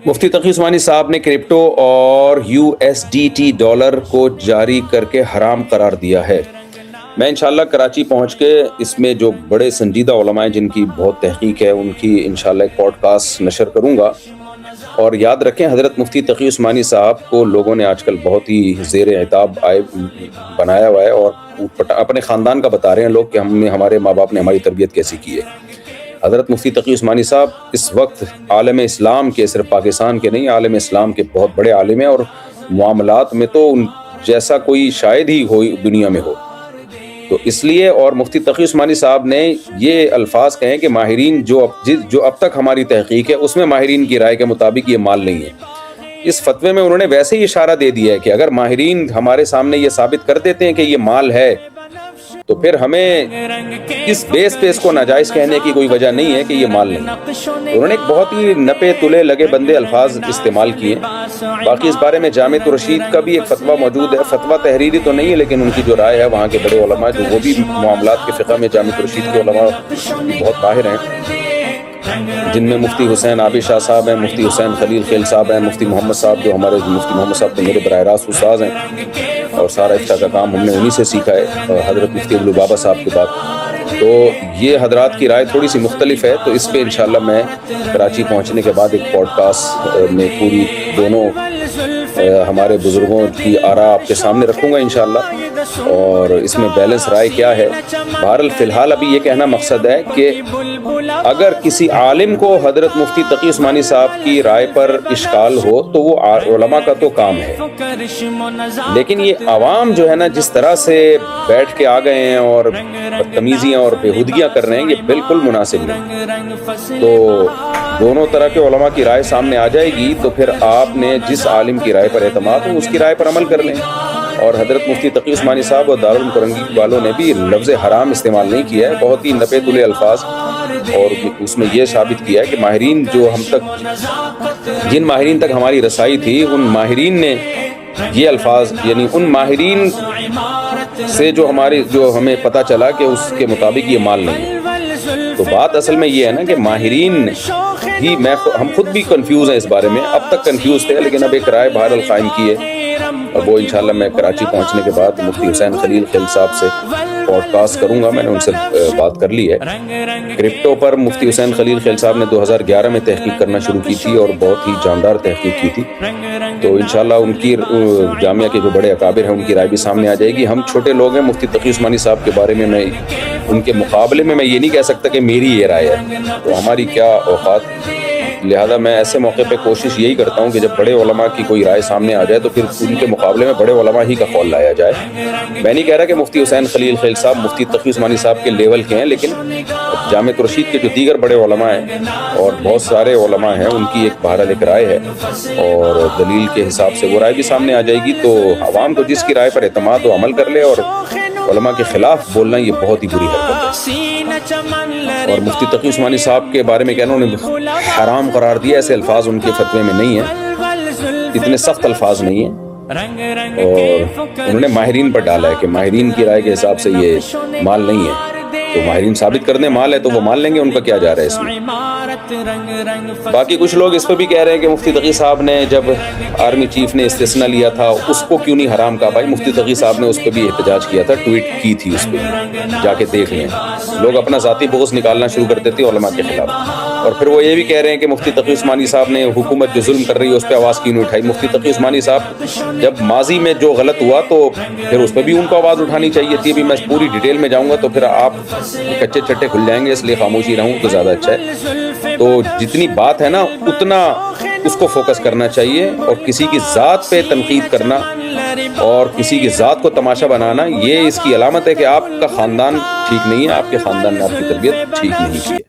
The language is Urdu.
مفتی تقی عثمانی صاحب نے کرپٹو اور USDT ڈالر کو جاری کر کے حرام قرار دیا ہے۔ میں انشاءاللہ کراچی پہنچ کے اس میں جو بڑے سنجیدہ علماء ہیں جن کی بہت تحقیق ہے ان کی انشاءاللہ ایک پوڈ کاسٹ نشر کروں گا۔ اور یاد رکھیں حضرت مفتی تقی عثمانی صاحب کو لوگوں نے آج کل بہت ہی زیر عتاب بنایا ہوا ہے، اور اپنے خاندان کا بتا رہے ہیں لوگ کہ ہمارے ماں باپ نے ہماری تربیت کیسی کی ہے۔ حضرت مفتی تقی عثمانی صاحب اس وقت عالم اسلام کے، صرف پاکستان کے نہیں، عالم اسلام کے بہت بڑے عالم ہیں، اور معاملات میں تو ان جیسا کوئی شاید ہی ہو دنیا میں ہو۔ تو اس لیے اور مفتی تقی عثمانی صاحب نے یہ الفاظ کہیں کہ ماہرین جو اب تک ہماری تحقیق ہے اس میں ماہرین کی رائے کے مطابق یہ مال نہیں ہے۔ اس فتوے میں انہوں نے ویسے ہی اشارہ دے دیا ہے کہ اگر ماہرین ہمارے سامنے یہ ثابت کر دیتے ہیں کہ یہ مال ہے تو پھر ہمیں اس بیس پہ اس کو ناجائز کہنے کی کوئی وجہ نہیں ہے کہ یہ مال نہیں ہے۔ انہوں نے ایک بہت ہی نپے تلے لگے بندے الفاظ استعمال کیے ہیں۔ باقی اس بارے میں جامع الرشید کا بھی ایک فتویٰ موجود ہے، فتویٰ تحریری تو نہیں ہے لیکن ان کی جو رائے ہے وہاں کے بڑے علماء جو وہ بھی معاملات کے فقہ میں جامع الرشید کے علماء بہت ماہر ہیں، جن میں مفتی حسین عابد شاہ صاحب ہیں، مفتی حسین خلیل خیل صاحب ہیں، مفتی محمد صاحب جو ہمارے مفتی محمد صاحب تو میرے براہ راست استاذ ہیں، اور سارا افتاء کا کام ہم نے انہی سے سیکھا ہے حضرت مفتی ابوالبابا صاحب کے بعد۔ تو یہ حضرات کی رائے تھوڑی سی مختلف ہے، تو اس پہ انشاءاللہ میں کراچی پہنچنے کے بعد ایک پوڈ کاسٹ میں پوری دونوں ہمارے بزرگوں کی آراء آپ کے سامنے رکھوں گا انشاءاللہ، اور اس میں بیلنس رائے کیا ہے۔ بہرحال فی الحال ابھی یہ کہنا مقصد ہے کہ اگر کسی عالم کو حضرت مفتی تقی عثمانی صاحب کی رائے پر اشکال ہو تو وہ علماء کا تو کام ہے، لیکن یہ عوام جو ہے نا جس طرح سے بیٹھ کے آ گئے ہیں اور بدتمیزیاں اور بےہودگیاں کر رہے ہیں یہ بالکل مناسب نہیں۔ تو دونوں طرح کے علماء کی رائے سامنے آ جائے گی تو پھر آپ نے جس عالم کی رائے پر اعتماد ہو اس کی رائے پر عمل کر لیں۔ اور حضرت مفتی تقی عثمانی صاحب اور دارالعلوم کرنگی والوں نے بھی لفظ حرام استعمال نہیں کیا ہے، بہت ہی نپے تلے الفاظ، اور اس میں یہ ثابت کیا ہے کہ ماہرین جو جن ماہرین تک ہماری رسائی تھی ان ماہرین نے یہ الفاظ، یعنی ان ماہرین سے جو ہمیں پتہ چلا کہ اس کے مطابق یہ مال نہیں ہے۔ تو بات اصل میں یہ ہے نا کہ ماہرین ہی ہم خود بھی کنفیوز ہیں اس بارے میں، اب تک کنفیوز تھے لیکن اب ایک رائے بہرحال قائم کی ہے، اور وہ انشاءاللہ میں کراچی پہنچنے کے بعد مفتی حسین خلیل خیل صاحب سے پوڈ کاسٹ کروں گا، میں نے ان سے بات کر لی ہے۔ کرپٹو پر مفتی حسین خلیل خیل صاحب نے 2011 میں تحقیق کرنا شروع کی تھی اور بہت ہی جاندار تحقیق کی تھی، تو انشاءاللہ ان کی جامعہ کے جو بڑے اکابر ہیں ان کی رائے بھی سامنے آ جائے گی۔ ہم چھوٹے لوگ ہیں، مفتی تقی عثمانی صاحب کے بارے میں میں ان کے مقابلے میں یہ نہیں کہہ سکتا کہ میری یہ رائے ہے، تو ہماری کیا اوقات، لہذا میں ایسے موقع پہ کوشش یہی کرتا ہوں کہ جب بڑے علماء کی کوئی رائے سامنے آ جائے تو پھر ان کے مقابلے میں بڑے علماء ہی کا قول لایا جائے۔ میں نہیں کہہ رہا کہ مفتی حسین خلیل خیل صاحب مفتی تقی عثمانی صاحب کے لیول کے ہیں، لیکن جامع الرشید کے جو دیگر بڑے علماء ہیں اور بہت سارے علماء ہیں ان کی ایک بہرحال ایک رائے ہے، اور دلیل کے حساب سے وہ رائے بھی سامنے آ جائے گی، تو عوام کو جس کی رائے پر اعتماد ہو عمل کر لے، اور علماء کے خلاف بولنا یہ بہت ہی بری حرکت ہے۔ اور مفتی تقی عثمانی صاحب کے بارے میں کہنا انہوں نے حرام قرار دیا، ایسے الفاظ ان کے فتوے میں نہیں ہیں، اتنے سخت الفاظ نہیں ہیں، اور انہوں نے ماہرین پر ڈالا ہے کہ ماہرین کی رائے کے حساب سے یہ مال نہیں ہے، تو ماہرین ثابت کر دیں مال ہے تو وہ مان لیں گے، ان کا کیا جا رہا ہے اس میں۔ باقی کچھ لوگ اس پہ بھی کہہ رہے ہیں کہ مفتی تقی صاحب نے جب آرمی چیف نے استثناء لیا تھا اس کو کیوں نہیں حرام کہا؟ بھائی مفتی تقی صاحب نے اس پہ بھی احتجاج کیا تھا، ٹویٹ کی تھی، اس پہ جا کے دیکھ لیں۔ لوگ اپنا ذاتی بغض نکالنا شروع کر دیتے ہیں علماء کے خلاف، اور پھر وہ یہ بھی کہہ رہے ہیں کہ مفتی تقی عثمانی صاحب نے حکومت جو ظلم کر رہی ہے اس پہ آواز کیوں نہیں اٹھائی؟ مفتی تقی عثمانی صاحب جب ماضی میں جو غلط ہوا تو پھر اس پہ بھی ان کو آواز اٹھانی چاہیے تھی۔ ابھی میں پوری ڈیٹیل میں جاؤں گا تو پھر آپ کچے چٹے کھل جائیں گے، اس لیے خاموشی رہوں تو زیادہ اچھا ہے۔ تو جتنی بات ہے نا اتنا اس کو فوکس کرنا چاہیے، اور کسی کی ذات پہ تنقید کرنا اور کسی کی ذات کو تماشا بنانا یہ اس کی علامت ہے کہ آپ کا خاندان ٹھیک نہیں ہے، آپ کے خاندان نے آپ کی تربیت ٹھیک نہیں کی ہے۔